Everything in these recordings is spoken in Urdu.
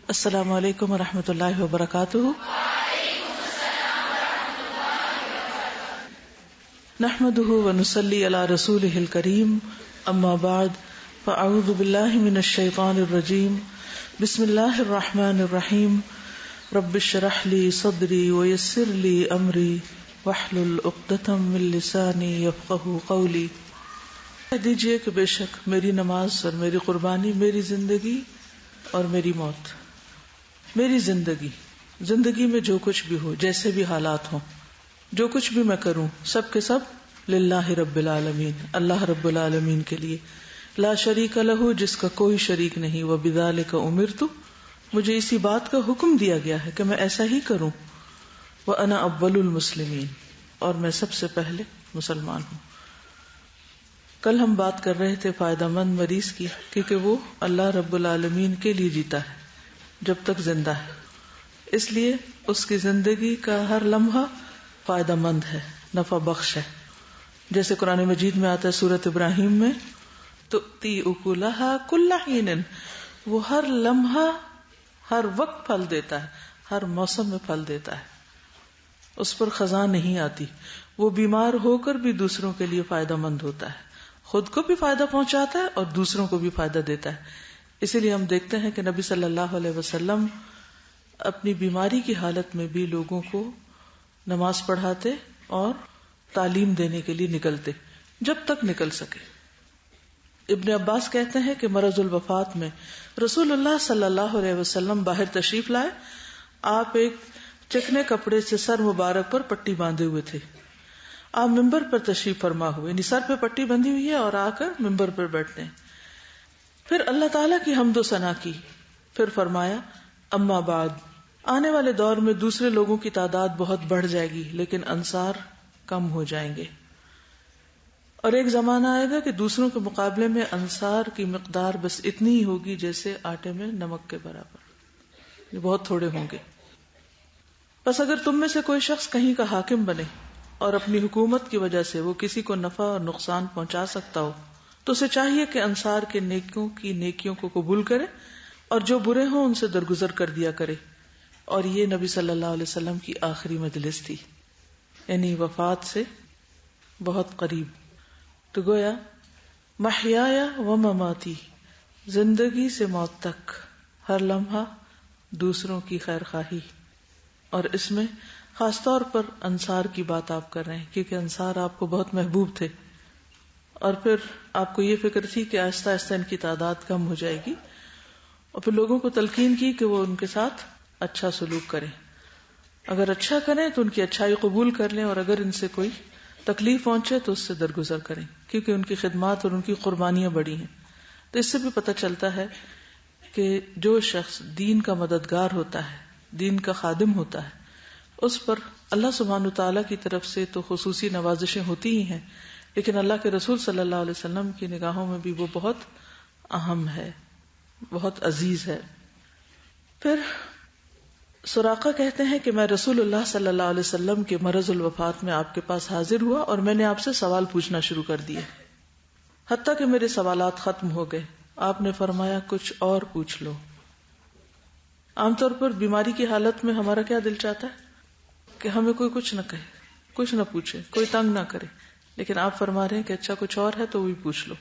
السلام علیکم ورحمۃ اللہ وبرکاتہ۔ نحمده ونصلی علی رسولہ الکریم، اما بعد فاعوذ باللہ من الشیطان الرجیم، بسم اللہ الرحمن الرحیم، رب اشرح لی صدری ویسر لی امری واحلل عقدۃ من لسانی یفقہوا قولی۔ کہہ دیجئے کہ بے شک میری نماز اور میری قربانی، میری زندگی اور میری موت، میری زندگی میں جو کچھ بھی ہو، جیسے بھی حالات ہوں، جو کچھ بھی میں کروں، سب کے سب للہ رب العالمین، اللہ رب العالمین کے لیے، لا شریک لہ، جس کا کوئی شریک نہیں، وبذالک امرت، مجھے اسی بات کا حکم دیا گیا ہے کہ میں ایسا ہی کروں، وانا اول المسلمین، اور میں سب سے پہلے مسلمان ہوں۔ کل ہم بات کر رہے تھے فائدہ مند مریض کی، کیونکہ وہ اللہ رب العالمین کے لیے جیتا ہے جب تک زندہ ہے، اس لیے اس کی زندگی کا ہر لمحہ فائدہ مند ہے، نفع بخش ہے۔ جیسے قرآن مجید میں آتا ہے سورۃ ابراہیم میں، تؤتی اکلہا کل حین، وہ ہر لمحہ ہر وقت پھل دیتا ہے، ہر موسم میں پھل دیتا ہے، اس پر خزاں نہیں آتی۔ وہ بیمار ہو کر بھی دوسروں کے لیے فائدہ مند ہوتا ہے، خود کو بھی فائدہ پہنچاتا ہے اور دوسروں کو بھی فائدہ دیتا ہے۔ اسی لیے ہم دیکھتے ہیں کہ نبی صلی اللہ علیہ وسلم اپنی بیماری کی حالت میں بھی لوگوں کو نماز پڑھاتے اور تعلیم دینے کے لیے نکلتے، جب تک نکل سکے۔ ابن عباس کہتے ہیں کہ مرض الوفات میں رسول اللہ صلی اللہ علیہ وسلم باہر تشریف لائے، آپ ایک چکنے کپڑے سے سر مبارک پر پٹی باندھے ہوئے تھے۔ آپ ممبر پر تشریف فرما ہوئے، یعنی سر پہ پٹی بندھی ہوئی ہے اور آ کر ممبر پر بیٹھتے ہیں۔ پھر اللہ تعالیٰ کی حمد و ثنا کی، پھر فرمایا اما بعد، آنے والے دور میں دوسرے لوگوں کی تعداد بہت بڑھ جائے گی لیکن انصار کم ہو جائیں گے، اور ایک زمانہ آئے گا کہ دوسروں کے مقابلے میں انصار کی مقدار بس اتنی ہی ہوگی جیسے آٹے میں نمک کے برابر، یہ بہت تھوڑے ہوں گے۔ بس اگر تم میں سے کوئی شخص کہیں کا حاکم بنے اور اپنی حکومت کی وجہ سے وہ کسی کو نفع اور نقصان پہنچا سکتا ہو تو اسے چاہیے کہ انصار کے نیکیوں کی نیکیوں کو قبول کرے اور جو برے ہوں ان سے درگزر کر دیا کرے۔ اور یہ نبی صلی اللہ علیہ وسلم کی آخری مجلس تھی، یعنی وفات سے بہت قریب۔ تو گویا محیایا و مماتی، زندگی سے موت تک ہر لمحہ دوسروں کی خیر خواہی، اور اس میں خاص طور پر انصار کی بات آپ کر رہے ہیں کیونکہ انصار آپ کو بہت محبوب تھے، اور پھر آپ کو یہ فکر تھی کہ آہستہ آہستہ ان کی تعداد کم ہو جائے گی، اور پھر لوگوں کو تلقین کی کہ وہ ان کے ساتھ اچھا سلوک کریں، اگر اچھا کریں تو ان کی اچھائی قبول کر لیں، اور اگر ان سے کوئی تکلیف پہنچے تو اس سے درگزر کریں، کیونکہ ان کی خدمات اور ان کی قربانیاں بڑی ہیں۔ تو اس سے بھی پتہ چلتا ہے کہ جو شخص دین کا مددگار ہوتا ہے، دین کا خادم ہوتا ہے، اس پر اللہ سبحانہ وتعالیٰ کی طرف سے تو خصوصی نوازشیں ہوتی ہی ہیں، لیکن اللہ کے رسول صلی اللہ علیہ وسلم کی نگاہوں میں بھی وہ بہت اہم ہے، بہت عزیز ہے۔ پھر سراقہ کہتے ہیں کہ میں رسول اللہ صلی اللہ علیہ وسلم کے مرض الوفات میں آپ کے پاس حاضر ہوا اور میں نے آپ سے سوال پوچھنا شروع کر دیے، حتیٰ کہ میرے سوالات ختم ہو گئے۔ آپ نے فرمایا کچھ اور پوچھ لو۔ عام طور پر بیماری کی حالت میں ہمارا کیا دل چاہتا ہے کہ ہمیں کوئی کچھ نہ کہے، کچھ نہ پوچھے، کوئی تنگ نہ کرے، لیکن آپ فرما رہے ہیں کہ اچھا کچھ اور ہے تو وہی پوچھ لو۔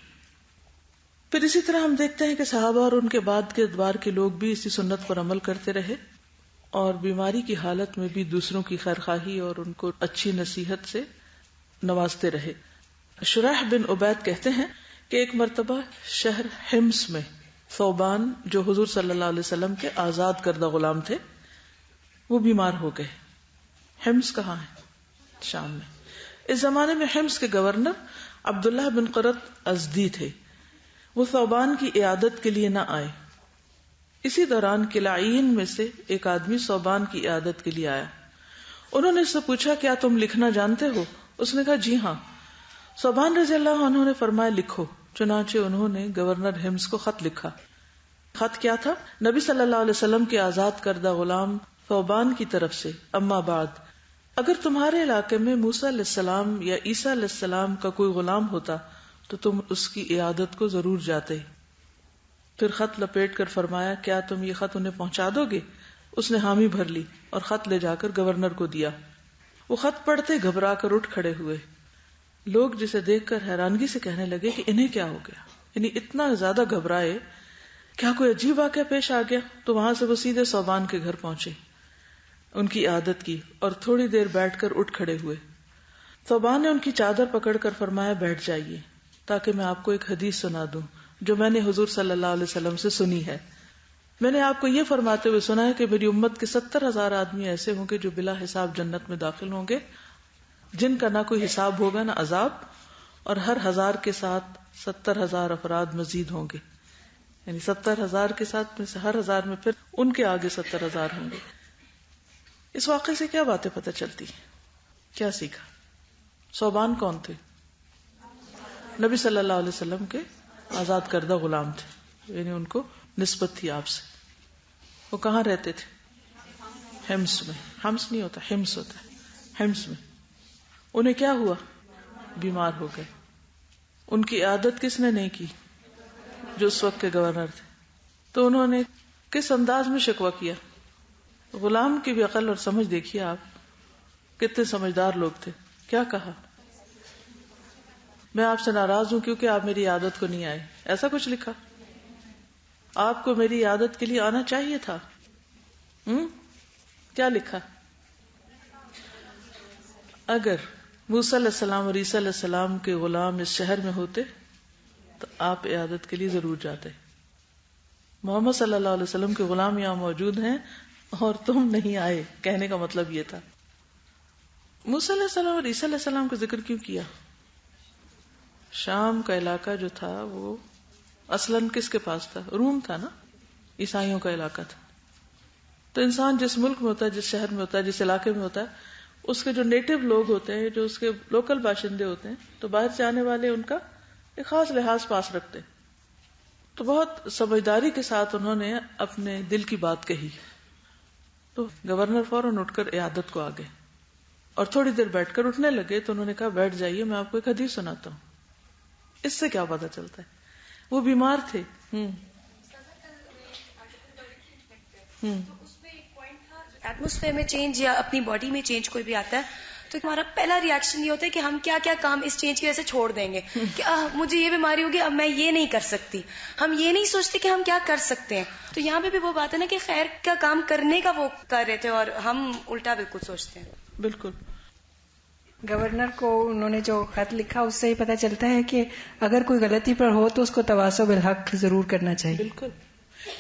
پھر اسی طرح ہم دیکھتے ہیں کہ صحابہ اور ان کے بعد کے ادوار کے لوگ بھی اسی سنت پر عمل کرتے رہے اور بیماری کی حالت میں بھی دوسروں کی خیرخواہی اور ان کو اچھی نصیحت سے نوازتے رہے۔ شریح بن عبید کہتے ہیں کہ ایک مرتبہ شہر حمص میں ثوبان جو حضور صلی اللہ علیہ وسلم کے آزاد کردہ غلام تھے، وہ بیمار ہو گئے۔ حمص کہاں ہے؟ شام میں۔ اس زمانے میں حمص کے گورنر عبداللہ بن قرۃ ازدی تھے، وہ ثوبان کی عیادت کے لیے نہ آئے۔ اسی دوران کلاعین میں سے ایک آدمی ثوبان کی عیادت کے لیے آیا۔ انہوں نے اس سے پوچھا کیا تم لکھنا جانتے ہو؟ اس نے کہا جی ہاں۔ ثوبان رضی اللہ عنہ نے فرمایا لکھو۔ چنانچہ انہوں نے گورنر حمص کو خط لکھا۔ خط کیا تھا؟ نبی صلی اللہ علیہ وسلم کے آزاد کردہ غلام ثوبان کی طرف سے، اما بعد، اگر تمہارے علاقے میں موسیٰ علیہ السلام یا عیسیٰ علیہ السلام کا کوئی غلام ہوتا تو تم اس کی عیادت کو ضرور جاتے۔ پھر خط لپیٹ کر فرمایا کیا تم یہ خط انہیں پہنچا دو گے؟ اس نے حامی بھر لی اور خط لے جا کر گورنر کو دیا۔ وہ خط پڑھتے گھبرا کر اٹھ کھڑے ہوئے۔ لوگ جسے دیکھ کر حیرانگی سے کہنے لگے کہ انہیں کیا ہو گیا، یعنی اتنا زیادہ گھبرائے، کیا کوئی عجیب واقعہ پیش آ گیا؟ تو وہاں سے وہ سیدھے ثوبان کے گھر پہنچے، ان کی عادت کی، اور تھوڑی دیر بیٹھ کر اٹھ کھڑے ہوئے۔ ثوبان نے ان کی چادر پکڑ کر فرمایا بیٹھ جائیے تاکہ میں آپ کو ایک حدیث سنا دوں جو میں نے حضور صلی اللہ علیہ وسلم سے سنی ہے۔ میں نے آپ کو یہ فرماتے ہوئے سنا ہے کہ میری امت کے 70,000 آدمی ایسے ہوں گے جو بلا حساب جنت میں داخل ہوں گے، جن کا نہ کوئی حساب ہوگا نہ عذاب، اور ہر 1000 کے ساتھ 70,000 افراد مزید ہوں گے، یعنی 70,000 کے ساتھ میں سے ہر 1000 میں پھر ان کے آگے 70,000 ہوں گے۔ اس واقعے سے کیا باتیں پتہ چلتی ہیں، کیا سیکھا؟ ثوبان کون تھے؟ نبی صلی اللہ علیہ وسلم کے آزاد کردہ غلام تھے، یعنی ان کو نسبت تھی آپ سے۔ وہ کہاں رہتے تھے؟ حمص میں۔ حمص نہیں ہوتا، حمص ہوتا ہے، حمص میں۔ انہیں کیا ہوا؟ بیمار ہو گئے۔ ان کی عادت کس نے نہیں کی؟ جو اس وقت کے گورنر تھے۔ تو انہوں نے کس انداز میں شکوہ کیا؟ غلام کی بھی عقل اور سمجھ دیکھیے آپ، کتنے سمجھدار لوگ تھے۔ کیا کہا؟ میں آپ سے ناراض ہوں کیونکہ آپ میری عادت کو نہیں آئے، ایسا کچھ لکھا؟ آپ کو میری عادت کے لیے آنا چاہیے تھا۔ کیا لکھا؟ اگر موسیٰ علیہ السلام اور عیسیٰ علیہ السلام کے غلام اس شہر میں ہوتے تو آپ عیادت کے لیے ضرور جاتے۔ محمد صلی اللہ علیہ وسلم کے غلام یہاں موجود ہیں اور تم نہیں آئے، کہنے کا مطلب یہ تھا۔ موسیٰ علیہ السلام اور عیسیٰ علیہ السلام کا ذکر کیوں کیا؟ شام کا علاقہ جو تھا وہ اصلاً کس کے پاس تھا؟ روم تھا نا، عیسائیوں کا علاقہ تھا۔ تو انسان جس ملک میں ہوتا ہے، جس شہر میں ہوتا ہے، جس علاقے میں ہوتا ہے، اس کے جو نیٹو لوگ ہوتے ہیں، جو اس کے لوکل باشندے ہوتے ہیں، تو باہر سے آنے والے ان کا ایک خاص لحاظ پاس رکھتے ہیں۔ تو بہت سمجھداری کے ساتھ انہوں نے اپنے دل کی بات کہی، تو گورنر فوراً اٹھ کر عیادت کو آ گئے اور تھوڑی دیر بیٹھ کر اٹھنے لگے تو انہوں نے کہا بیٹھ جائیے، میں آپ کو ایک حدیث سناتا ہوں۔ اس سے کیا پتا چلتا ہے؟ وہ بیمار تھے۔ ایٹموسفیئر میں چینج یا اپنی باڈی میں چینج کوئی بھی آتا ہے تو ہمارا پہلا ریئیکشن یہ ہوتا ہے کہ ہم کیا کیا کام اس چینج کی وجہ سے چھوڑ دیں گے، کہ مجھے یہ بیماری ہوگی اب میں یہ نہیں کر سکتی۔ ہم یہ نہیں سوچتے کہ ہم کیا کر سکتے ہیں۔ تو یہاں پہ بھی وہ بات ہے نا کہ خیر کا کام کرنے کا وہ کر رہے تھے اور ہم الٹا بالکل سوچتے ہیں۔ بالکل۔ گورنر کو انہوں نے جو خط لکھا اس سے ہی پتہ چلتا ہے کہ اگر کوئی غلطی پر ہو تو اس کو تواصل بالحق ضرور کرنا چاہیے۔ بالکل،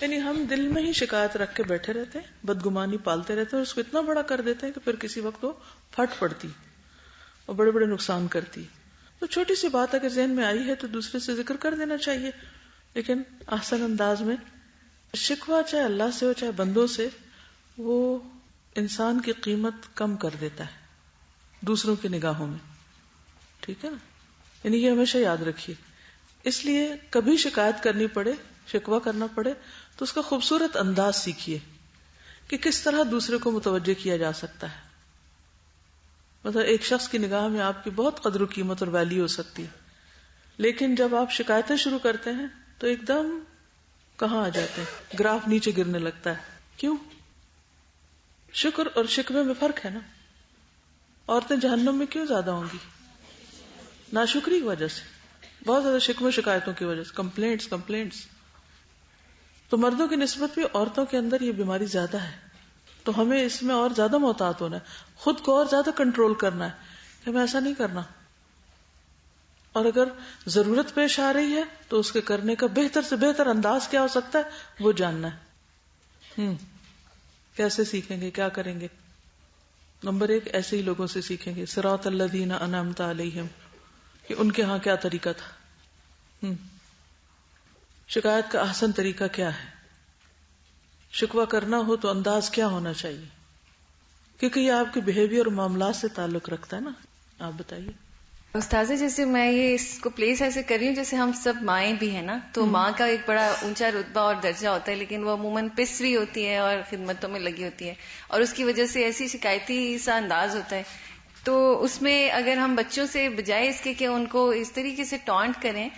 یعنی ہم دل میں ہی شکایت رکھ کے بیٹھے رہتے ہیں، بدگمانی پالتے رہتے ہیں اور اس کو اتنا بڑا کر دیتے ہیں کہ پھر کسی وقت وہ پھٹ پڑتی اور بڑے بڑے نقصان کرتی۔ تو چھوٹی سی بات اگر ذہن میں آئی ہے تو دوسرے سے ذکر کر دینا چاہیے، لیکن احسن انداز میں۔ شکوہ چاہے اللہ سے ہو چاہے بندوں سے، وہ انسان کی قیمت کم کر دیتا ہے دوسروں کی نگاہوں میں، ٹھیک ہے نا؟ یعنی یہ ہمیشہ یاد رکھیے۔ اس لیے کبھی شکایت کرنی پڑے، شکوہ کرنا پڑے تو اس کا خوبصورت انداز سیکھیے کہ کس طرح دوسرے کو متوجہ کیا جا سکتا ہے۔ مطلب ایک شخص کی نگاہ میں آپ کی بہت قدر و قیمت اور ویلیو ہو سکتی ہے، لیکن جب آپ شکایتیں شروع کرتے ہیں تو ایک دم کہاں آ جاتے ہیں، گراف نیچے گرنے لگتا ہے۔ کیوں؟ شکر اور شکوے میں فرق ہے نا۔ عورتیں جہنم میں کیوں زیادہ ہوں گی؟ ناشکری کی وجہ سے، بہت زیادہ شکوے شکایتوں کی وجہ سے، کمپلینٹس۔ تو مردوں کی نسبت بھی عورتوں کے اندر یہ بیماری زیادہ ہے، تو ہمیں اس میں اور زیادہ محتاط ہونا ہے، خود کو اور زیادہ کنٹرول کرنا ہے کہ ہمیں ایسا نہیں کرنا، اور اگر ضرورت پیش آ رہی ہے تو اس کے کرنے کا بہتر سے بہتر انداز کیا ہو سکتا ہے وہ جاننا ہے۔ کیسے سیکھیں گے، کیا کریں گے؟ نمبر 1، ایسے ہی لوگوں سے سیکھیں گے، صراط الذین انعمت علیہم، کہ ان کے ہاں کیا طریقہ تھا۔ شکایت کا احسن طریقہ کیا ہے؟ شکوہ کرنا ہو تو انداز کیا ہونا چاہیے؟ کیونکہ یہ آپ کے بیہیویئر اور معاملات سے تعلق رکھتا ہے نا۔ آپ بتائیے۔ استاذہ، جیسے میں یہ اس کو پلیس ایسے کر رہی ہوں جیسے ہم سب مائیں بھی ہیں نا، تو ماں کا ایک بڑا اونچا رتبہ اور درجہ ہوتا ہے، لیکن وہ عموماً پسری ہوتی ہے اور خدمتوں میں لگی ہوتی ہے، اور اس کی وجہ سے ایسی شکایتی سا انداز ہوتا ہے۔ تو اس میں اگر ہم بچوں سے بجائے اس کے کہ ان کو اس طریقے سے ٹانٹ کریں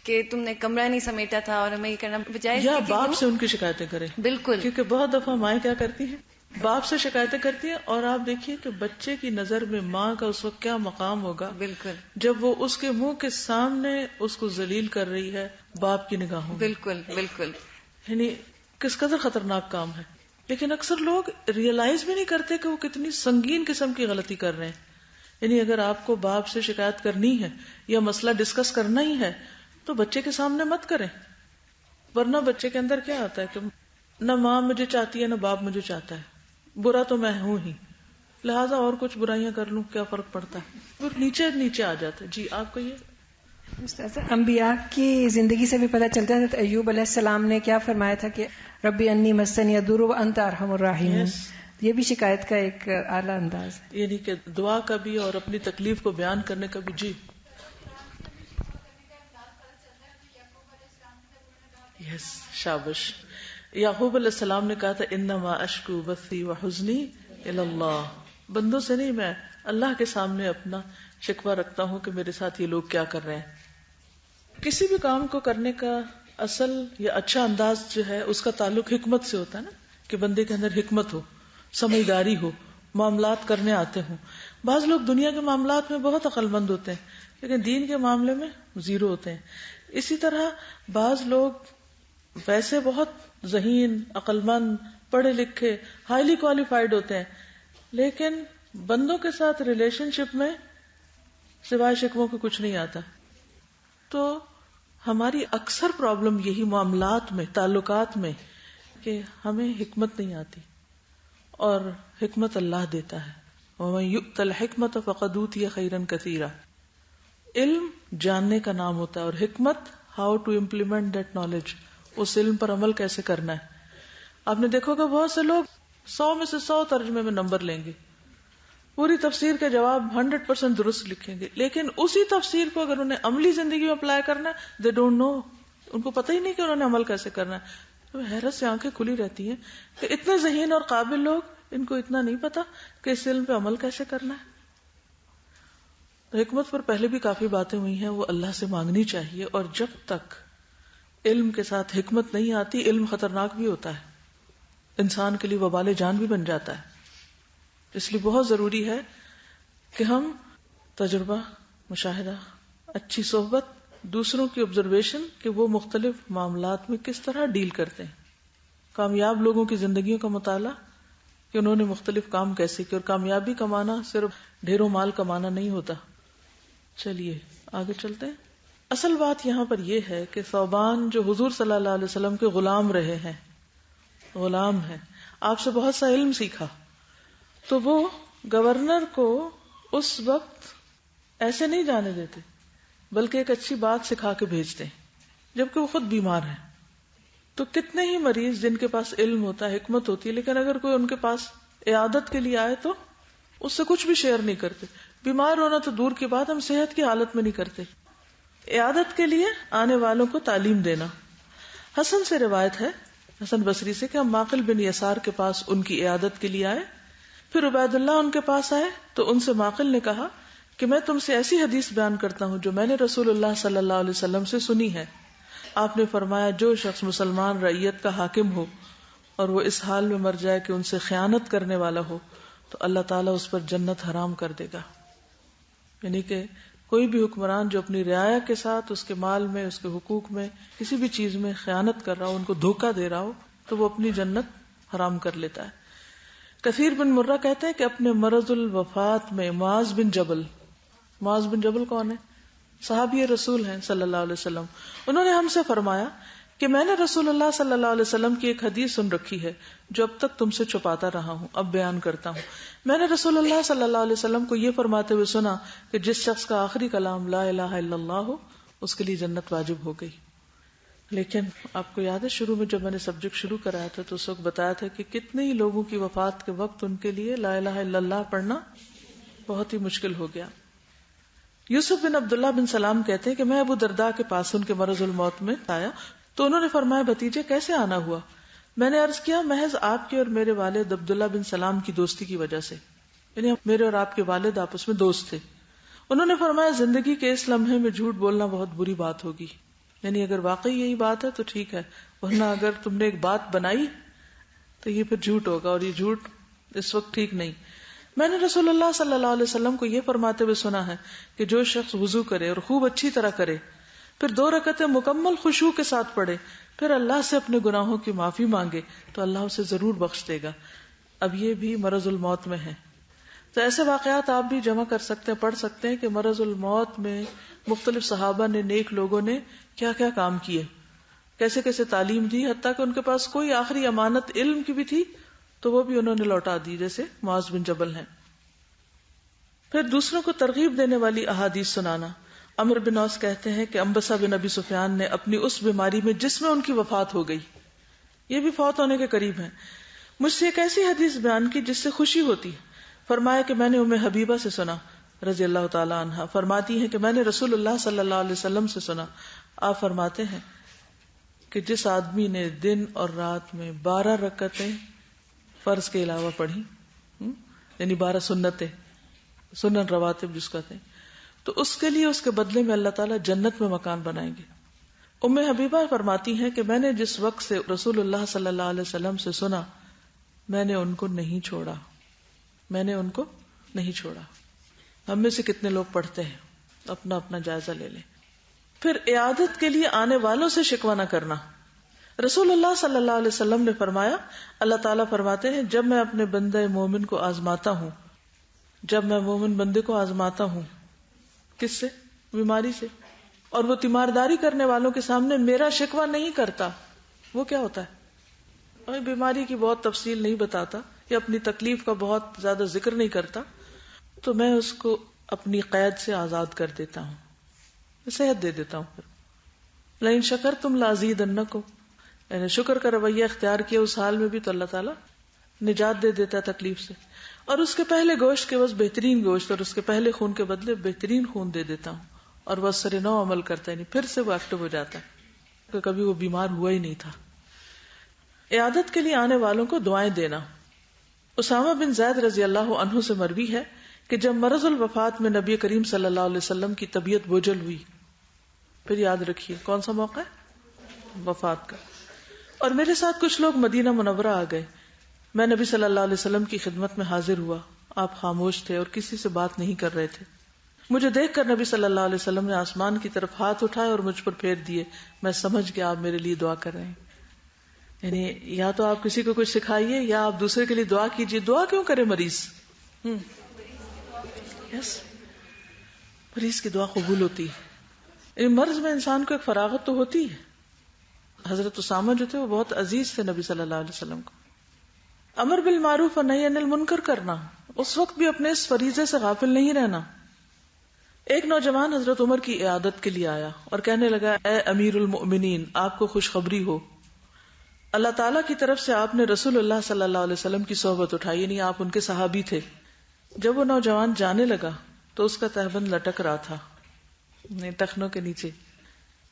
کہ تم نے کمرہ نہیں سمیٹا تھا اور ہمیں یہ کرنا بجائے یا باپ سے ان کی شکایتیں کریں. بالکل, کیونکہ بہت دفعہ مائیں کیا کرتی ہیں, باپ سے شکایتیں کرتی ہیں, اور آپ دیکھیے کہ بچے کی نظر میں ماں کا اس وقت کیا مقام ہوگا بالکل, جب وہ اس کے منہ کے سامنے اس کو ذلیل کر رہی ہے باپ کی نگاہوں. بالکل بالکل, یعنی کس قدر خطرناک کام ہے. لیکن اکثر لوگ ریئلائز بھی نہیں کرتے کہ وہ کتنی سنگین قسم کی غلطی کر رہے ہیں. یعنی اگر آپ کو باپ سے شکایت کرنی ہے یا مسئلہ ڈسکس کرنا ہی ہے تو بچے کے سامنے مت کریں, ورنہ بچے کے اندر کیا آتا ہے کہ نہ ماں مجھے چاہتی ہے نہ باپ مجھے چاہتا ہے, برا تو میں ہوں ہی, لہٰذا اور کچھ برائیاں کر لوں کیا فرق پڑتا ہے, پھر نیچے نیچے آ جاتا ہے. جی آپ کو یہ انبیاء کی زندگی سے بھی پتہ چلتا ہے. ایوب علیہ السلام نے کیا فرمایا تھا کہ ربی انی مسنی الضر وانت ارحم الراحمین. یہ بھی شکایت کا ایک اعلیٰ انداز ہے, یعنی کہ دعا کا بھی اور اپنی تکلیف کو بیان کرنے کا بھی. جی یس شابش. یعقوب علیہ السلام نے کہا تھا انما اشکو بثی وحزنی الی اللہ. بندوں سے نہیں, میں اللہ کے سامنے اپنا شکوہ رکھتا ہوں کہ میرے ساتھ یہ لوگ کیا کر رہے ہیں. کسی بھی کام کو کرنے کا اصل یا اچھا انداز جو ہے اس کا تعلق حکمت سے ہوتا ہے نا, کہ بندے کے اندر حکمت ہو, سمجھداری ہو, معاملات کرنے آتے ہوں. بعض لوگ دنیا کے معاملات میں بہت عقل مند ہوتے ہیں لیکن دین کے معاملے میں زیرو ہوتے ہیں. اسی طرح بعض لوگ ویسے بہت ذہین, عقل مند, پڑھے لکھے, ہائیلی کوالیفائڈ ہوتے ہیں لیکن بندوں کے ساتھ ریلیشن شپ میں سوائے شکووں کو کچھ نہیں آتا. تو ہماری اکثر پرابلم یہی معاملات میں, تعلقات میں, کہ ہمیں حکمت نہیں آتی, اور حکمت اللہ دیتا ہے. وَمَن يُؤْتَ الْحِكْمَةَ فَقَدْ أُوتِيَ خَيْرًا كَثِيرًا. علم جاننے کا نام ہوتا ہے, اور حکمت how to implement that knowledge, اس علم پر عمل کیسے کرنا ہے. آپ نے دیکھو کہ بہت سے لوگ 100 میں سے 100 ترجمے میں نمبر لیں گے, پوری تفسیر کا جواب 100% درست لکھیں گے, لیکن اسی تفسیر کو اگر انہیں عملی زندگی میں اپلائی کرنا ہے دے ڈونٹ نو, ان کو پتہ ہی نہیں کہ انہوں نے عمل کیسے کرنا ہے. تو حیرت سے آنکھیں کھلی رہتی ہیں کہ اتنے ذہین اور قابل لوگ, ان کو اتنا نہیں پتا کہ اس علم پہ عمل کیسے کرنا ہے. تو حکمت پر پہلے بھی کافی باتیں ہوئی ہیں, وہ اللہ سے مانگنی چاہیے. اور جب تک علم کے ساتھ حکمت نہیں آتی, علم خطرناک بھی ہوتا ہے, انسان کے لیے وبال جان بھی بن جاتا ہے. اس لیے بہت ضروری ہے کہ ہم تجربہ, مشاہدہ, اچھی صحبت, دوسروں کی آبزرویشن کہ وہ مختلف معاملات میں کس طرح ڈیل کرتے ہیں, کامیاب لوگوں کی زندگیوں کا مطالعہ کہ انہوں نے مختلف کام کیسے کیے. اور کامیابی کمانا صرف ڈھیروں مال کمانا نہیں ہوتا. چلیے آگے چلتے ہیں. اصل بات یہاں پر یہ ہے کہ ثوبان جو حضور صلی اللہ علیہ وسلم کے غلام رہے ہیں, غلام ہیں, آپ سے بہت سا علم سیکھا, تو وہ گورنر کو اس وقت ایسے نہیں جانے دیتے بلکہ ایک اچھی بات سکھا کے بھیجتے ہیں جبکہ وہ خود بیمار ہیں. تو کتنے ہی مریض جن کے پاس علم ہوتا ہے, حکمت ہوتی ہے, لیکن اگر کوئی ان کے پاس عیادت کے لیے آئے تو اس سے کچھ بھی شیئر نہیں کرتے. بیمار ہونا تو دور کی بات, ہم صحت کی حالت میں نہیں کرتے. عیادت کے لیے آنے والوں کو تعلیم دینا. حسن سے روایت ہے, حسن بصری سے, کہ ہم معقل بن یسار کے پاس ان کی عیادت کے لیے آئے. پھر عبید اللہ ان کے پاس آئے تو ان سے معقل نے کہا کہ میں تم سے ایسی حدیث بیان کرتا ہوں جو میں نے رسول اللہ صلی اللہ علیہ وسلم سے سنی ہے. آپ نے فرمایا جو شخص مسلمان رعیت کا حاکم ہو اور وہ اس حال میں مر جائے کہ ان سے خیانت کرنے والا ہو تو اللہ تعالیٰ اس پر جنت حرام کر دے گا. یعنی کہ کوئی بھی حکمران جو اپنی رعایا کے ساتھ اس کے مال میں, اس کے حقوق میں, کسی بھی چیز میں خیانت کر رہا ہو, ان کو دھوکہ دے رہا ہو, تو وہ اپنی جنت حرام کر لیتا ہے. کثیر بن مرہ کہتے ہیں کہ اپنے مرض الوفات میں معاذ بن جبل کون ہے؟ صحابی رسول ہیں صلی اللہ علیہ وسلم. انہوں نے ہم سے فرمایا کہ میں نے رسول اللہ صلی اللہ علیہ وسلم کی ایک حدیث سن رکھی ہے جو اب تک تم سے چھپاتا رہا ہوں, اب بیان کرتا ہوں. میں نے رسول اللہ صلی اللہ علیہ وسلم کو یہ فرماتے ہوئے سنا کہ جس شخص کا آخری کلام لا الہ الا اللہ ہو اس کے لیے جنت واجب ہو گئی. لیکن آپ کو یاد ہے شروع میں جب میں نے سبجیکٹ شروع کرایا تھا تو اس وقت بتایا تھا کہ کتنے ہی لوگوں کی وفات کے وقت ان کے لیے لا الہ الا اللہ پڑھنا بہت ہی مشکل ہو گیا. یوسف بن عبداللہ بن سلام کہتے ہیں کہ میں ابو درداء کے پاس ان کے مرض الموت میں آیا تو انہوں نے فرمایا بھتیجے کیسے آنا ہوا؟ میں نے عرض کیا محض آپ کے اور میرے والد عبداللہ بن سلام کی دوستی کی وجہ سے, یعنی میرے اور آپ کے والد آپس میں دوست تھے. انہوں نے فرمایا زندگی کے اس لمحے میں جھوٹ بولنا بہت بری بات ہوگی, یعنی اگر واقعی یہی بات ہے تو ٹھیک ہے، ورنہ اگر تم نے ایک بات بنائی تو یہ پھر جھوٹ ہوگا، اور یہ جھوٹ اس وقت ٹھیک نہیں. میں نے رسول اللہ صلی اللہ علیہ وسلم کو یہ فرماتے ہوئے سنا ہے کہ جو شخص وضو کرے اور خوب اچھی طرح کرے، پھر 2 رکعتیں مکمل خشوع کے ساتھ پڑھے، پھر اللہ سے اپنے گناہوں کی معافی مانگے تو اللہ اسے ضرور بخش دے گا. اب یہ بھی مرض الموت میں ہے، تو ایسے واقعات آپ بھی جمع کر سکتے ہیں، پڑھ سکتے ہیں کہ مرض الموت میں مختلف صحابہ نے، نیک لوگوں نے کیا کیا کام کیے، کیسے کیسے تعلیم دی، حتیٰ کہ ان کے پاس کوئی آخری امانت علم کی بھی تھی تو وہ بھی انہوں نے لوٹا دی، جیسے معاذ بن جبل ہیں. پھر دوسروں کو ترغیب دینے والی احادیث سنانا. عمرو بن عوص کہتے ہیں کہ انبسہ بن ابی سفیان نے اپنی اس بیماری میں جس میں ان کی وفات ہو گئی، یہ بھی فوت ہونے کے قریب ہیں، مجھ سے ایک ایسی حدیث بیان کی جس سے خوشی ہوتی ہے. فرمایا کہ میں نے ام حبیبہ سے سنا رضی اللہ تعالی عنہا، فرماتی ہیں کہ میں نے رسول اللہ صلی اللہ علیہ وسلم سے سنا، آپ فرماتے ہیں کہ جس آدمی نے دن اور رات میں 12 رکعتیں فرض کے علاوہ پڑھی، یعنی 12 سنتیں، سنن رواتب جس کا تھے، تو اس کے لیے اس کے بدلے میں اللہ تعالیٰ جنت میں مکان بنائیں گے. ام حبیبہ فرماتی ہیں کہ میں نے جس وقت سے رسول اللہ صلی اللہ علیہ وسلم سے سنا، میں نے ان کو نہیں چھوڑا، میں نے ان کو نہیں چھوڑا. ہم میں سے کتنے لوگ پڑھتے ہیں؟ اپنا اپنا جائزہ لے لیں. پھر عیادت کے لیے آنے والوں سے شکوہ نہ کرنا. رسول اللہ صلی اللہ علیہ وسلم نے فرمایا، اللہ تعالیٰ فرماتے ہیں جب میں اپنے بندے مومن کو آزماتا ہوں، جب میں مومن بندے کو آزماتا ہوں، کس سے؟ بیماری سے، اور وہ تیمارداری کرنے والوں کے سامنے میرا شکوہ نہیں کرتا. وہ کیا ہوتا ہے؟ اور بیماری کی بہت تفصیل نہیں بتاتا یا اپنی تکلیف کا بہت زیادہ ذکر نہیں کرتا، تو میں اس کو اپنی قید سے آزاد کر دیتا ہوں، صحت دے دیتا ہوں. پھر لئن شکرتم لازیدنکم، یعنی شکر کا رویہ اختیار کیا اس حال میں بھی تو اللہ تعالیٰ نجات دے دیتا ہے تکلیف سے. اور اس کے پہلے گوشت کے بس بہترین گوشت اور اس کے پہلے خون کے بدلے بہترین خون دے دیتا ہوں، اور وہ سر نو عمل کرتا ہے، یعنی پھر سے وہ ایکٹیو ہو جاتا ہے کہ کبھی وہ بیمار ہوا ہی نہیں تھا. عیادت کے لیے آنے والوں کو دعائیں دینا. اسامہ بن زید رضی اللہ عنہ سے مروی ہے کہ جب مرض الوفات میں نبی کریم صلی اللہ علیہ وسلم کی طبیعت بوجھل ہوئی، پھر یاد رکھیے کون سا موقع ہے؟ وفات کا. اور میرے ساتھ کچھ لوگ مدینہ منورہ آ گئے، میں نبی صلی اللہ علیہ وسلم کی خدمت میں حاضر ہوا، آپ خاموش تھے اور کسی سے بات نہیں کر رہے تھے. مجھے دیکھ کر نبی صلی اللہ علیہ وسلم نے آسمان کی طرف ہاتھ اٹھائے اور مجھ پر پھیر دیے. میں سمجھ گیا آپ میرے لیے دعا کر رہے ہیں. یعنی یا تو آپ کسی کو کچھ سکھائیے یا آپ دوسرے کے لیے دعا کیجیے. دعا کیوں کرے مریض؟ یس، مریض کی دعا قبول ہوتی ہے. مرض میں انسان کو ایک فراغت تو ہوتی ہے. حضرت اسامہ جو تھے وہ بہت عزیز تھے نبی صلی اللہ علیہ وسلم کو. امر بالمعروف اور نہی عن المنکر کرنا، اس وقت بھی اپنے اس فریضے سے غافل نہیں رہنا. ایک نوجوان حضرت عمر کی عیادت کے لیے آیا اور کہنے لگا، اے امیر المؤمنین، آپ کو خوشخبری ہو، اللہ تعالیٰ کی طرف سے آپ نے رسول اللہ صلی اللہ علیہ وسلم کی صحبت اٹھائی، یعنی آپ ان کے صحابی تھے. جب وہ نوجوان جانے لگا تو اس کا تہبند لٹک رہا تھا ٹخنوں کے نیچے.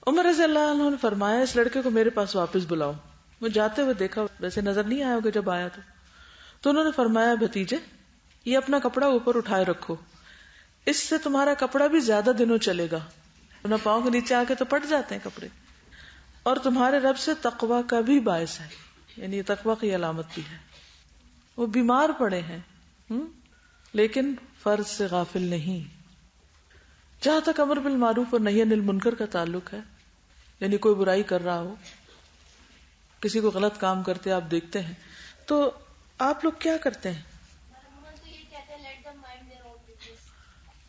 عمر رضی اللہ عنہ نے فرمایا، اس لڑکے کو میرے پاس واپس بلاؤ. وہ جاتے ہوئے دیکھا، ویسے نظر نہیں آیا ہوگا جب آیا تو انہوں نے فرمایا، بھتیجے یہ اپنا کپڑا اوپر اٹھائے رکھو، اس سے تمہارا کپڑا بھی زیادہ دنوں چلے گا. نہ پاؤں کے نیچے آ کے تو پٹ جاتے ہیں کپڑے، اور تمہارے رب سے تقوی کا بھی باعث ہے، یعنی یہ تقوی کی علامت بھی ہے. وہ بیمار پڑے ہیں لیکن فرض سے غافل نہیں. جہاں تک امر بالمعروف اور نہی عن المنکر کا تعلق ہے، یعنی کوئی برائی کر رہا ہو، کسی کو غلط کام کرتے آپ دیکھتے ہیں، تو آپ لوگ کیا کرتے ہیں؟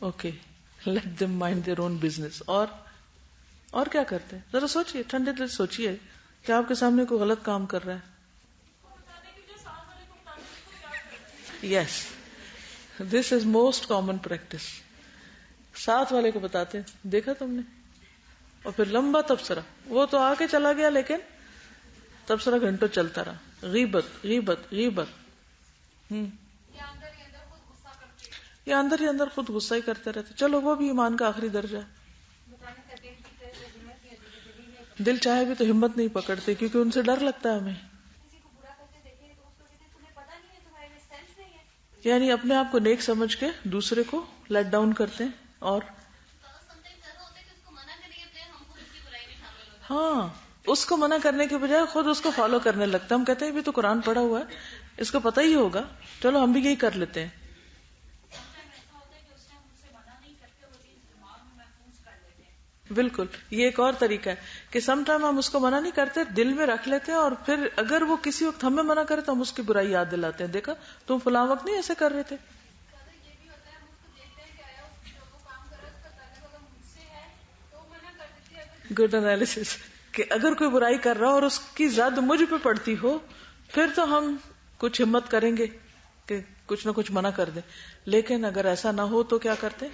Okay, let them mind their own business. اور کیا کرتے ہیں؟ ذرا سوچئے، ٹھنڈے دل سوچئے کہ آپ کے سامنے کوئی غلط کام کر رہا ہے. یس، دس از موسٹ کامن پریکٹس. ساتھ والے کو بتاتے ہیں، دیکھا تم نے، اور پھر لمبا تبصرہ. وہ تو آ کے چلا گیا لیکن تبصرہ گھنٹوں چلتا رہا. غیبت غیبت غیبت. یا اندر ہی اندر خود غصہ ہی کرتے رہتے. چلو وہ بھی ایمان کا آخری درجہ ہے. دل چاہے بھی تو ہمت نہیں پکڑتے کیونکہ ان سے ڈر لگتا ہے ہمیں. یعنی اپنے آپ کو نیک سمجھ کے دوسرے کو لیٹ ڈاؤن کرتے ہیں. اور ہاں اس کو منع کرنے کے بجائے خود اس کو فالو کرنے لگتا ہے. ہم کہتے ہیں بھی تو قرآن پڑھا ہوا ہے, اس کو پتہ ہی ہوگا, چلو ہم بھی یہی کر لیتے ہیں. بالکل, یہ ایک اور طریقہ ہے کہ سم ٹائم ہم اس کو منع نہیں کرتے, دل میں رکھ لیتے ہیں, اور پھر اگر وہ کسی وقت ہمیں منع کرے تو ہم اس کی برائی یاد دلاتے ہیں, دیکھا تم فلاں وقت نہیں ایسے کر رہے تھے. گڈ انالیسس, کہ اگر کوئی برائی کر رہا ہو اور اس کی زد مجھ پہ پڑتی ہو, پھر تو ہم کچھ ہمت کریں گے کہ کچھ نہ کچھ منع کر دیں. لیکن اگر ایسا نہ ہو تو کیا کرتے,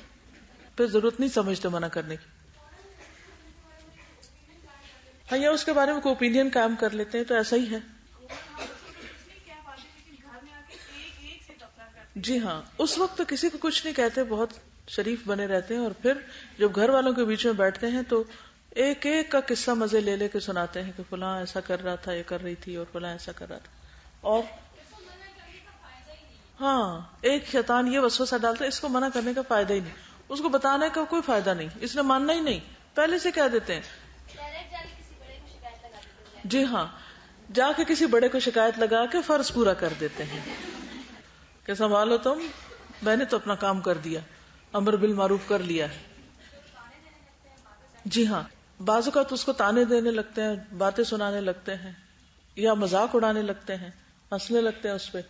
پھر ضرورت نہیں سمجھتے منع کرنے کی. ہاں, یا اس کے بارے میں کوئی اوپینین قائم کر لیتے ہیں تو ایسا ہی ہے. جی ہاں, اس وقت تو کسی کو کچھ نہیں کہتے, بہت شریف بنے رہتے ہیں, اور پھر جب گھر والوں کے بیچ میں بیٹھتے ہیں تو ایک ایک کا قصہ مزے لے لے کے سناتے ہیں کہ فلاں ایسا کر رہا تھا, یہ کر رہی تھی, اور فلاں ایسا کر رہا تھا. اور ہاں, ایک شیطان یہ وسوسہ ڈالتا ہے, اس کو منع کرنے کا فائدہ ہی نہیں, اس کو بتانے کا کوئی فائدہ نہیں, اس نے ماننا ہی نہیں, پہلے سے کہہ دیتے ہیں. جی ہاں, جا کے کسی بڑے کو شکایت لگا کے فرض پورا کر دیتے ہیں کہ سنبھالو تم, میں نے تو اپنا کام کر دیا, امر بالمعروف کر لیا ہے. جی ہاں, بعض اوقات اس کو تانے دینے لگتے ہیں, باتیں سنانے لگتے ہیں, یا مذاق اڑانے لگتے ہیں, ہنسنے لگتے ہیں اس پہ.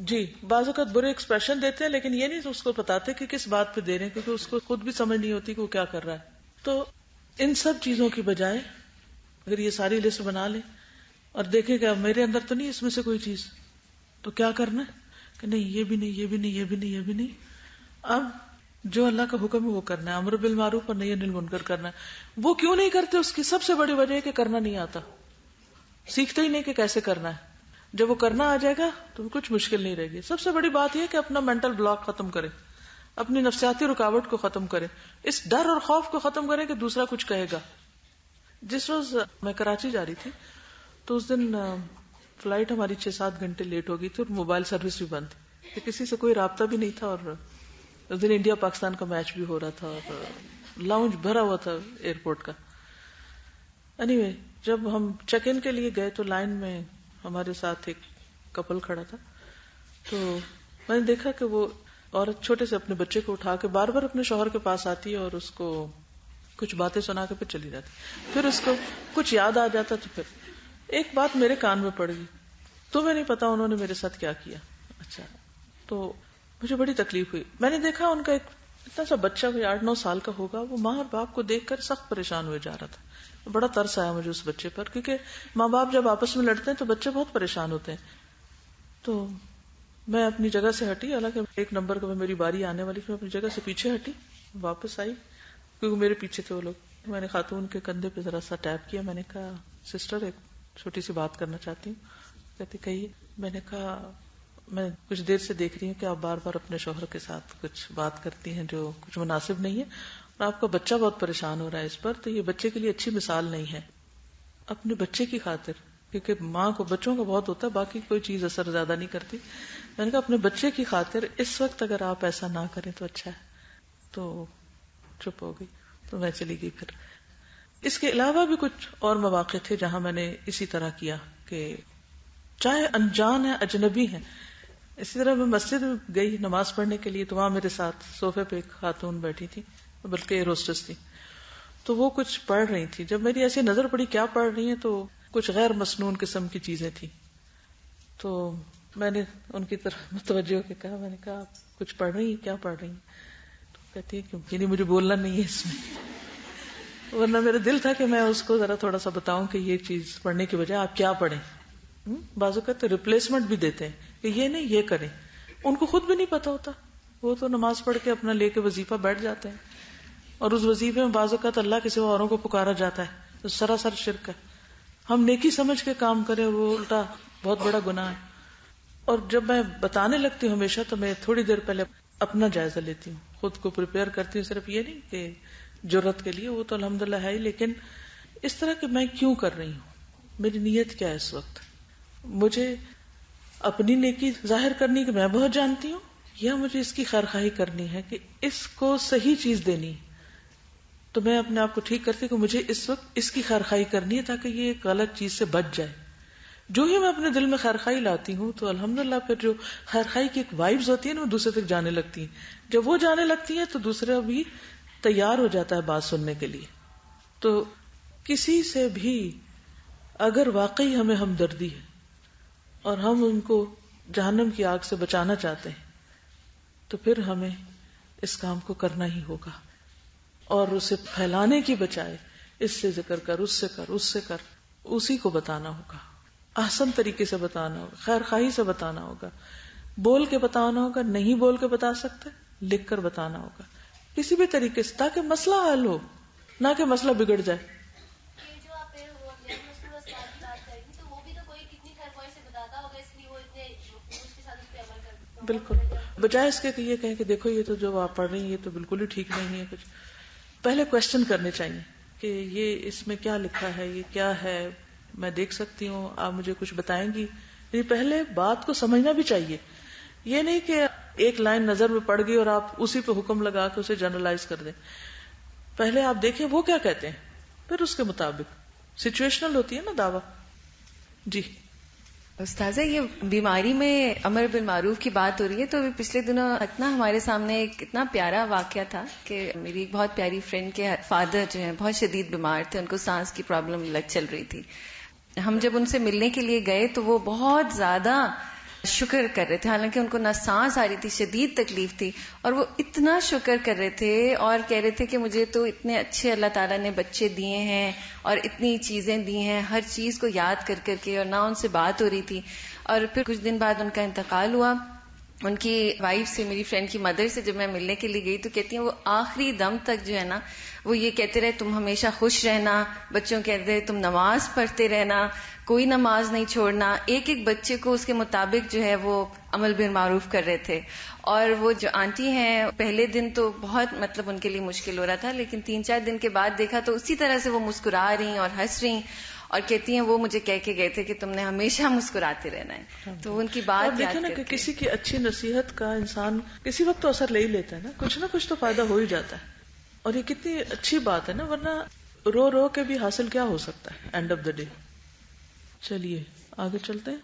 جی, بعض اوقات برے ایکسپریشن دیتے ہیں, لیکن یہ نہیں اس کو بتاتے کہ کس بات پہ دے رہے ہیں, کیونکہ اس کو خود بھی سمجھ نہیں ہوتی کہ وہ کیا کر رہا ہے. تو ان سب چیزوں کی بجائے اگر یہ ساری لسٹ بنا لیں اور دیکھیں کہ اب میرے اندر تو نہیں اس میں سے کوئی چیز, تو کیا کرنا ہے کہ نہیں, یہ بھی نہیں, یہ بھی نہیں, یہ بھی نہیں, یہ بھی نہیں. اب جو اللہ کا حکم ہے وہ کرنا ہے, امر بالمعروف اور نہی عن المنکر کرنا ہے. وہ کیوں نہیں کرتے, اس کی سب سے بڑی وجہ ہے کہ کرنا نہیں آتا, سیکھتے ہی نہیں کہ کیسے کرنا ہے. جب وہ کرنا آ جائے گا تو کچھ مشکل نہیں رہے گی. سب سے بڑی بات یہ کہ اپنا مینٹل بلاک ختم کرے, اپنی نفسیاتی رکاوٹ کو ختم کرے, اس ڈر اور خوف کو ختم کرے کہ دوسرا کچھ کہے گا. جس روز میں کراچی جا رہی تھی تو اس دن فلائٹ ہماری 6-7 گھنٹے لیٹ ہو گئی تھی, اور موبائل سروس بھی بند تھی, کسی سے کوئی رابطہ بھی نہیں تھا, اور اس دن انڈیا پاکستان کا میچ بھی ہو رہا تھا, اور لاؤنج بھرا ہوا تھا ایئرپورٹ کا. اینی جب ہم چیک ان کے لیے گئے تو لائن میں ہمارے ساتھ ایک کپل کھڑا تھا, تو میں نے دیکھا کہ وہ عورت چھوٹے سے اپنے بچے کو اٹھا کے بار بار اپنے شوہر کے پاس آتی ہے اور اس کو کچھ باتیں سنا کے پھر چلی جاتی. پھر اس کو کچھ یاد آ جاتا تو پھر ایک بات میرے کان میں پڑ گئی, تمہیں نہیں پتا انہوں نے میرے ساتھ کیا کیا. اچھا, تو مجھے بڑی تکلیف ہوئی. میں نے دیکھا ان کا ایک اتنا سا بچہ, کوئی 8-9 سال کا ہوگا, وہ ماں اور باپ کو دیکھ کر سخت پریشان ہوئے جا رہا تھا. بڑا ترس آیا مجھے اس بچے پر, کیونکہ ماں باپ جب آپس میں لڑتے ہیں تو بچے بہت پریشان ہوتے ہیں. تو میں اپنی جگہ سے ہٹی, حالانکہ 1 نمبر کا میری باری آنے والی تھی, میں اپنی جگہ سے پیچھے ہٹی, واپس آئی کیونکہ میرے پیچھے تھے وہ لوگ. میں نے خاتون کے کندھے پہ ذرا سا ٹیپ کیا, میں نے کہا سسٹر ایک چھوٹی سی بات کرنا چاہتی ہوں. کہتی کہیے. میں نے کہا میں کچھ دیر سے دیکھ رہی ہوں کہ آپ بار بار اپنے شوہر کے ساتھ کچھ بات کرتی ہیں جو کچھ مناسب نہیں ہے, اور آپ کا بچہ بہت پریشان ہو رہا ہے اس پر, تو یہ بچے کے لیے اچھی مثال نہیں ہے. اپنے بچے کی خاطر, کیونکہ ماں کو بچوں کا بہت ہوتا ہے, باقی کوئی چیز اثر زیادہ نہیں کرتی. میں نے کہا اپنے بچے کی خاطر اس وقت اگر آپ ایسا نہ کریں تو اچھا ہے. تو چپ ہو گئی, تو میں چلی گئی. پھر اس کے علاوہ بھی کچھ اور مواقع تھے جہاں میں نے اسی طرح کیا, کہ چاہے انجان ہے, اجنبی ہے. اسی طرح میں مسجد میں گئی نماز پڑھنے کے لیے, تو وہاں میرے ساتھ صوفے پہ ایک خاتون بیٹھی تھی, بلکہ ایئر ہوسٹس تھی. تو وہ کچھ پڑھ رہی تھی. جب میری ایسی نظر پڑی کیا پڑھ رہی ہیں, تو کچھ غیر مسنون قسم کی چیزیں تھی. تو میں نے ان کی طرف متوجہ ہو کے کہا, میں نے کہا آپ کچھ پڑھ رہی ہیں, کیا پڑھ رہی ہیں؟ تو کہتی ہے کہ یعنی مجھے بولنا نہیں ہے اس میں, ورنہ میرا دل تھا کہ میں اس کو ذرا تھوڑا سا بتاؤں کہ یہ چیز پڑھنے کی بجائے آپ کیا پڑھیں. بعض اوقات ریپلیسمنٹ بھی دیتے ہیں کہ یہ نہیں یہ کریں, ان کو خود بھی نہیں پتا ہوتا. وہ تو نماز پڑھ کے اپنا لے کے وظیفہ بیٹھ جاتے ہیں, اور اس وظیفے میں بعض اوقات اللہ کے سوا اوروں کو پکارا جاتا ہے, تو سراسر شرک ہے. ہم نیکی سمجھ کے کام کریں, وہ الٹا بہت بڑا گناہ ہے. اور جب میں بتانے لگتی ہوں ہمیشہ, تو میں تھوڑی دیر پہلے اپنا جائزہ لیتی ہوں, خود کو پریپیئر کرتی ہوں. صرف یہ نہیں کہ جرت کے لیے, وہ تو الحمدللہ ہے ہی, لیکن اس طرح کہ میں کیوں کر رہی ہوں, میری نیت کیا ہے اس وقت. مجھے اپنی نیکی ظاہر کرنی کہ میں بہت جانتی ہوں, یا مجھے اس کی خیرخواہی کرنی ہے کہ اس کو صحیح چیز دینی، تو میں اپنے آپ کو ٹھیک کرتی کہ مجھے اس وقت اس کی خیرخواہی کرنی ہے تاکہ یہ ایک غلط چیز سے بچ جائے. جو ہی میں اپنے دل میں خیرخواہی لاتی ہوں تو الحمدللہ پھر جو خیرخواہی کی ایک وائبز ہوتی ہیں نا وہ دوسرے تک جانے لگتی ہیں. جب وہ جانے لگتی ہیں تو دوسرا بھی تیار ہو جاتا ہے بات سننے کے لیے. تو کسی سے بھی اگر واقعی ہمیں ہمدردی ہے اور ہم ان کو جہنم کی آگ سے بچانا چاہتے ہیں تو پھر ہمیں اس کام کو کرنا ہی ہوگا، اور اسے پھیلانے کی بجائے اس سے ذکر کر، اس سے کر، اس سے کر، اسی کو بتانا ہوگا، احسن طریقے سے بتانا ہوگا، خیر خواہی سے بتانا ہوگا، بول کے بتانا ہوگا، نہیں بول کے بتا سکتے لکھ کر بتانا ہوگا، کسی بھی طریقے سے، تاکہ مسئلہ حل ہو، نہ کہ مسئلہ بگڑ جائے. بالکل، بجائے اس کے کہ یہ کہیں کہ دیکھو یہ تو جو آپ پڑھ رہی ہیں یہ تو بالکل ہی ٹھیک نہیں ہے. کچھ پہلے کوشچن کرنے چاہیے کہ یہ اس میں کیا لکھا ہے، یہ کیا ہے، میں دیکھ سکتی ہوں، آپ مجھے کچھ بتائیں گی. یہ پہلے بات کو سمجھنا بھی چاہیے. یہ نہیں کہ ایک لائن نظر میں پڑ گئی اور آپ اسی پہ حکم لگا کے اسے جنرلائز کر دیں. پہلے آپ دیکھیں وہ کیا کہتے ہیں، پھر اس کے مطابق سچویشنل ہوتی ہے نا دعویٰ. جی استاذہ، یہ بیماری میں امر بالمعروف کی بات ہو رہی ہے تو ابھی پچھلے دنوں اتنا ہمارے سامنے ایک اتنا پیارا واقعہ تھا کہ میری ایک بہت پیاری فرینڈ کے فادر جو ہیں بہت شدید بیمار تھے، ان کو سانس کی پرابلم چل رہی تھی. ہم جب ان سے ملنے کے لیے گئے تو وہ بہت زیادہ شکر کر رہے تھے، حالانکہ ان کو نہ سانس آ رہی تھی، شدید تکلیف تھی، اور وہ اتنا شکر کر رہے تھے اور کہہ رہے تھے کہ مجھے تو اتنے اچھے اللہ تعالیٰ نے بچے دیے ہیں اور اتنی چیزیں دی ہیں، ہر چیز کو یاد کر کر کے، اور نہ ان سے بات ہو رہی تھی. اور پھر کچھ دن بعد ان کا انتقال ہوا. ان کی وائف سے، میری فرینڈ کی مدر سے جب میں ملنے کے لیے گئی تو کہتی ہیں وہ آخری دم تک جو ہے نا وہ یہ کہتے رہے تم ہمیشہ خوش رہنا، بچوں کہتے رہے تم نماز پڑھتے رہنا، کوئی نماز نہیں چھوڑنا. ایک ایک بچے کو اس کے مطابق جو ہے وہ عمل بالمعروف کر رہے تھے. اور وہ جو آنٹی ہیں پہلے دن تو بہت ان کے لیے مشکل ہو رہا تھا، لیکن 3-4 دن کے بعد دیکھا تو اسی طرح سے وہ مسکرا رہی اور ہنس رہی، اور کہتی ہیں وہ مجھے کہہ کے گئے تھے کہ تم نے ہمیشہ مسکراتے رہنا ہے. تو ان کی بات دیکھیں نا کہ کسی کی اچھی نصیحت کا انسان کسی وقت تو اثر لے ہی لیتا ہے نا کچھ تو فائدہ ہو ہی جاتا ہے. اور یہ کتنی اچھی بات ہے نا، ورنہ رو رو کے بھی حاصل کیا ہو سکتا ہے اینڈ آف دا ڈے. چلیے آگے چلتے ہیں.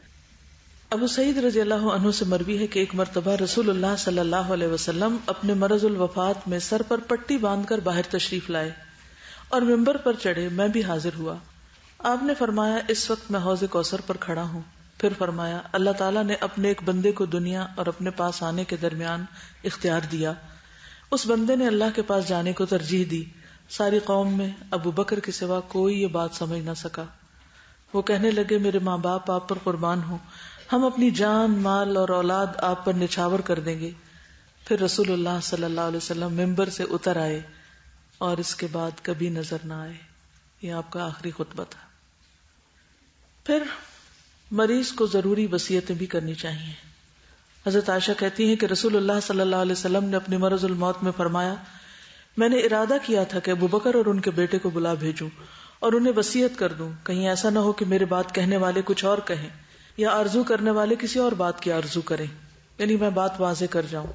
ابو سعید رضی اللہ عنہ سے مروی ہے کہ ایک مرتبہ رسول اللہ صلی اللہ علیہ وسلم اپنے مرض الوفات میں سر پر پٹی باندھ کر باہر تشریف لائے اور ممبر پر چڑھے. میں بھی حاضر ہوا. آپ نے فرمایا اس وقت میں حوض کوثر پر کھڑا ہوں. پھر فرمایا اللہ تعالیٰ نے اپنے ایک بندے کو دنیا اور اپنے پاس آنے کے درمیان اختیار دیا. اس بندے نے اللہ کے پاس جانے کو ترجیح دی. ساری قوم میں ابو بکر کے سوا کوئی یہ بات سمجھ نہ سکا. وہ کہنے لگے میرے ماں باپ آپ پر قربان ہوں، ہم اپنی جان، مال اور اولاد آپ پر نچھاور کر دیں گے. پھر رسول اللہ صلی اللہ علیہ وسلم ممبر سے اتر آئے اور اس کے بعد کبھی نظر نہ آئے. یہ آپ کا آخری خطبہ تھا. پھر مریض کو ضروری وصیتیں بھی کرنی چاہیے. حضرت عائشہ کہتی ہیں کہ رسول اللہ صلی اللہ علیہ وسلم نے اپنی مرض الموت میں فرمایا میں نے ارادہ کیا تھا کہ ابو بکر اور ان کے بیٹے کو بلا بھیجوں اور انہیں وصیت کر دوں، کہیں ایسا نہ ہو کہ میرے بات کہنے والے کچھ اور کہیں یا آرزو کرنے والے کسی اور بات کی آرزو کریں، یعنی میں بات واضح کر جاؤں.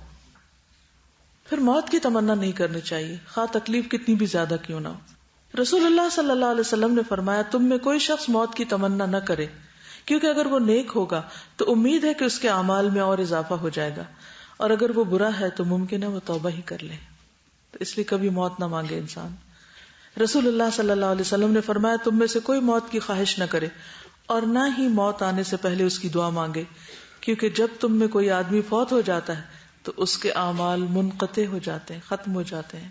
پھر موت کی تمنا نہیں کرنی چاہیے، خواہ تکلیف کتنی بھی زیادہ کیوں نہ ہو. رسول اللہ صلی اللہ علیہ وسلم نے فرمایا تم میں کوئی شخص موت کی تمنا نہ کرے، کیونکہ اگر وہ نیک ہوگا تو امید ہے کہ اس کے اعمال میں اور اضافہ ہو جائے گا، اور اگر وہ برا ہے تو ممکن ہے وہ توبہ ہی کر لے. تو اس لیے کبھی موت نہ مانگے انسان. رسول اللہ صلی اللہ علیہ وسلم نے فرمایا تم میں سے کوئی موت کی خواہش نہ کرے اور نہ ہی موت آنے سے پہلے اس کی دعا مانگے، کیونکہ جب تم میں کوئی آدمی فوت ہو جاتا ہے تو اس کے اعمال منقطع ہو جاتے ہیں، ختم ہو جاتے ہیں،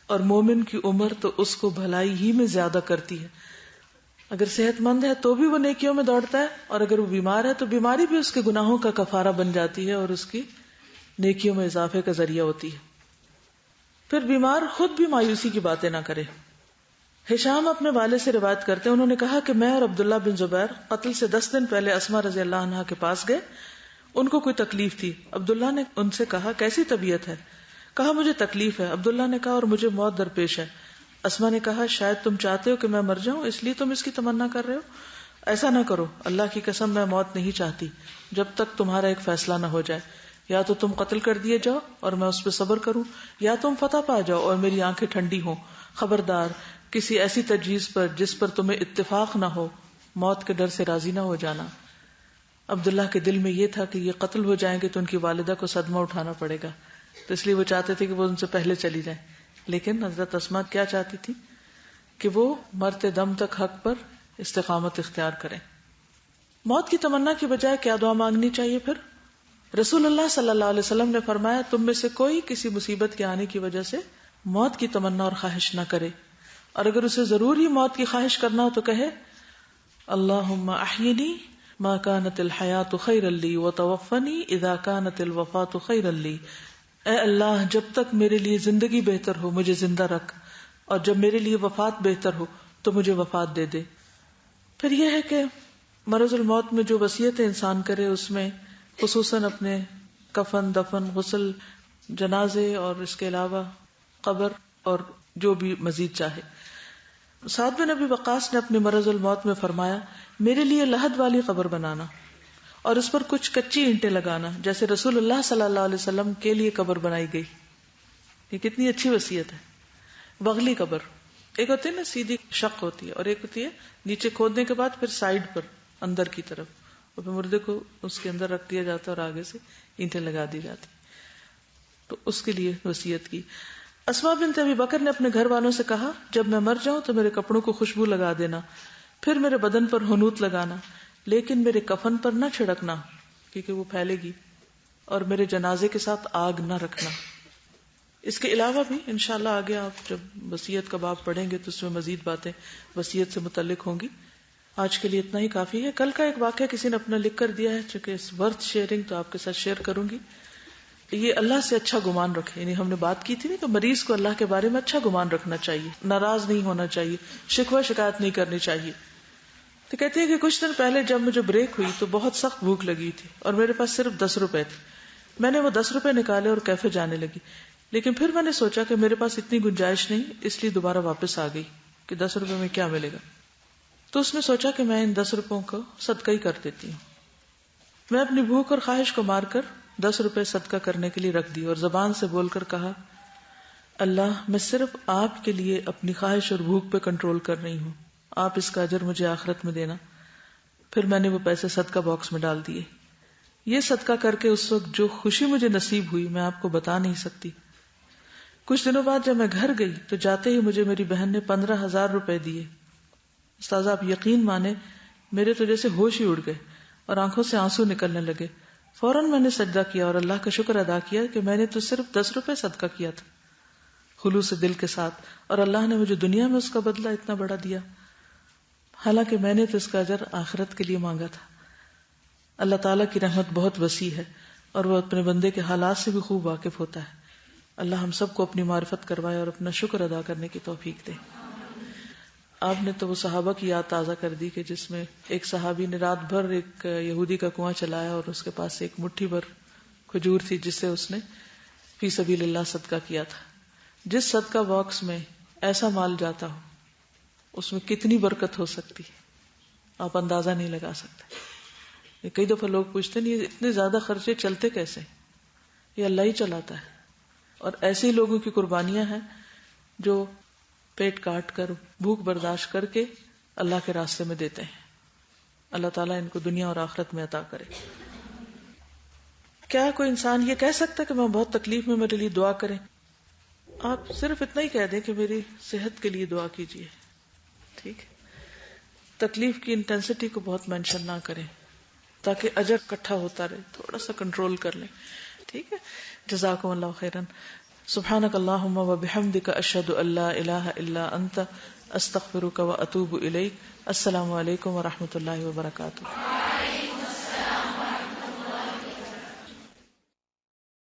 اور مومن کی عمر تو اس کو بھلائی ہی میں زیادہ کرتی ہے. اگر صحت مند ہے تو بھی وہ نیکیوں میں دوڑتا ہے، اور اگر وہ بیمار ہے تو بیماری بھی اس کے گناہوں کا کفارہ بن جاتی ہے اور اس کی نیکیوں میں اضافے کا ذریعہ ہوتی ہے. پھر بیمار خود بھی مایوسی کی باتیں نہ کرے. ہشام اپنے والد سے روایت کرتے ہیں، انہوں نے کہا کہ میں اور عبداللہ بن زبیر قتل سے 10 دن پہلے اسما رضی اللہ عنہا کے پاس گئے. ان کو کوئی تکلیف تھی. عبداللہ نے ان سے کہا کیسی طبیعت ہے؟ کہا مجھے تکلیف ہے. عبداللہ نے کہا اور مجھے موت درپیش ہے. اسما نے کہا شاید تم چاہتے ہو کہ میں مر جاؤں اس لیے تم اس کی تمنا کر رہے ہو. ایسا نہ کرو، اللہ کی قسم میں موت نہیں چاہتی جب تک تمہارا ایک فیصلہ نہ ہو جائے. یا تو تم قتل کر دیے جاؤ اور میں اس پہ صبر کروں، یا تم فتح پا جاؤ اور میری آنکھیں ٹھنڈی ہوں. خبردار کسی ایسی تجویز پر جس پر تمہیں اتفاق نہ ہو موت کے ڈر سے راضی نہ ہو جانا. عبداللہ کے دل میں یہ تھا کہ یہ قتل ہو جائیں گے تو ان کی والدہ کو صدمہ اٹھانا پڑے گا، تو اس لیے وہ چاہتے تھے کہ وہ ان سے پہلے چلی جائیں. لیکن حضرت اسماء کیا چاہتی تھی کہ وہ مرتے دم تک حق پر استقامت اختیار کریں. موت کی تمنا کی بجائے کیا دعا مانگنی چاہیے پھر؟ رسول اللہ صلی اللہ علیہ وسلم نے فرمایا تم میں سے کوئی کسی مصیبت کے آنے کی وجہ سے موت کی تمنا اور خواہش نہ کرے، اور اگر اسے ضرور ہی موت کی خواہش کرنا ہو تو کہے اللہم احیینی ما کانت الحیات خیرا لی وتوفنی اذا کانت الوفات خیرا لی. اے اللہ جب تک میرے لیے زندگی بہتر ہو مجھے زندہ رکھ، اور جب میرے لیے وفات بہتر ہو تو مجھے وفات دے دے. پھر یہ ہے کہ مرض الموت میں جو وصیتیں انسان کرے اس میں خصوصاً اپنے کفن، دفن، غسل، جنازے اور اس کے علاوہ قبر اور جو بھی مزید چاہے. سعد بن ابی وقاص نے اپنے مرض الموت میں فرمایا میرے لیے لحد والی قبر بنانا اور اس پر کچھ کچی اینٹیں لگانا جیسے رسول اللہ صلی اللہ علیہ وسلم کے لیے قبر بنائی گئی. یہ کتنی اچھی وصیت ہے. بغلی قبر ایک ہوتی ہے نا سیدھی شق ہوتی ہے، اور ایک ہوتی ہے نیچے کھودنے کے بعد پھر سائڈ پر اندر کی طرف، اور پھر مردے کو اس کے اندر رکھ دیا جاتا ہے اور آگے سے اینٹیں لگا دی جاتی. تو اس کے لیے وصیت کی. اسماء بنت ابی بکر نے اپنے گھر والوں سے کہا جب میں مر جاؤں تو میرے کپڑوں کو خوشبو لگا دینا، پھر میرے بدن پر حنوط لگانا، لیکن میرے کفن پر نہ چھڑکنا کیونکہ وہ پھیلے گی، اور میرے جنازے کے ساتھ آگ نہ رکھنا. اس کے علاوہ بھی انشاءاللہ آگے آپ جب وصیت کا باب پڑھیں گے تو اس میں مزید باتیں وصیت سے متعلق ہوں گی. آج کے لیے اتنا ہی کافی ہے. کل کا ایک واقعہ کسی نے اپنا لکھ کر دیا ہے چونکہ اس ورتھ شیئرنگ تو آپ کے ساتھ شیئر کروں گی. یہ اللہ سے اچھا گمان رکھے، یعنی ہم نے بات کی تھی نا کہ مریض کو اللہ کے بارے میں اچھا گمان رکھنا چاہیے، ناراض نہیں ہونا چاہیے، شکوہ شکایت نہیں کرنی چاہیے. تو کہتے ہیں کہ کچھ دن پہلے جب مجھے بریک ہوئی تو بہت سخت بھوک لگی تھی اور میرے پاس صرف 10 روپے تھے. میں نے وہ 10 روپے نکالے اور کیفے جانے لگی، لیکن پھر میں نے سوچا کہ میرے پاس اتنی گنجائش نہیں، اس لیے دوبارہ واپس آ گئی کہ 10 روپے میں کیا ملے گا. تو اس نے سوچا کہ میں ان 10 روپوں کو صدقہ ہی کر دیتی ہوں. میں اپنی بھوک اور خواہش کو مار کر 10 روپے صدقہ کرنے کے لیے رکھ دی اور زبان سے بول کر کہا اللہ میں صرف آپ کے لیے اپنی خواہش اور بھوک پہ کنٹرول کر رہی ہوں، آپ اس کا اجر مجھے آخرت میں دینا. پھر میں نے وہ پیسے صدقہ باکس میں ڈال دیے. یہ صدقہ کر کے اس وقت جو خوشی مجھے نصیب ہوئی میں آپ کو بتا نہیں سکتی. کچھ دنوں بعد جب میں گھر گئی تو جاتے ہی مجھے میری بہن نے 15,000 روپے دیے. استاذہ آپ یقین مانے میرے تو جیسے ہوش ہی اڑ گئے اور آنکھوں سے آنسو نکلنے لگے. فوراً میں نے سجدہ کیا اور اللہ کا شکر ادا کیا کہ میں نے تو صرف 10 روپے صدقہ کیا تھا خلوص دل کے ساتھ، اور اللہ نے مجھے دنیا میں اس کا بدلہ اتنا بڑا دیا، حالانکہ میں نے تو اس کا اجر آخرت کے لیے مانگا تھا. اللہ تعالیٰ کی رحمت بہت وسیع ہے اور وہ اپنے بندے کے حالات سے بھی خوب واقف ہوتا ہے. اللہ ہم سب کو اپنی معرفت کروائے اور اپنا شکر ادا کرنے کی توفیق دے. آپ نے تو وہ صحابہ کی یاد تازہ کر دی کہ جس میں ایک صحابی نے رات بھر ایک یہودی کا کنواں چلایا اور اس کے پاس ایک مٹھی بھر کھجور تھی جس سے اس نے فی سبیل اللہ صدقہ کیا تھا. جس صدقہ باکس میں ایسا مال جاتا ہو اس میں کتنی برکت ہو سکتی آپ اندازہ نہیں لگا سکتے. کئی دفعہ لوگ پوچھتے نہیں اتنے زیادہ خرچے چلتے کیسے؟ یہ اللہ ہی چلاتا ہے، اور ایسے ہی لوگوں کی قربانیاں ہیں جو پیٹ کاٹ کر بھوک برداشت کر کے اللہ کے راستے میں دیتے ہیں. اللہ تعالیٰ ان کو دنیا اور آخرت میں عطا کرے. کیا کوئی انسان یہ کہہ سکتا ہے کہ میں بہت تکلیف میں میرے لیے دعا کریں؟ آپ صرف اتنا ہی کہہ دیں کہ میری صحت کے لیے دعا کیجیے. ٹھیک ہے، تکلیف کی انٹینسٹی کو بہت مینشن نہ کریں تاکہ اجر اکٹھا ہوتا رہے، تھوڑا سا کنٹرول کر لیں. ٹھیک ہے، جزاکم اللہ خیرن. سبحانک اللہم و بحمدک اشہد ان لا الہ الا انت استغفرک و اتوب الیک. السلام علیکم و رحمۃ اللہ وبرکاتہ.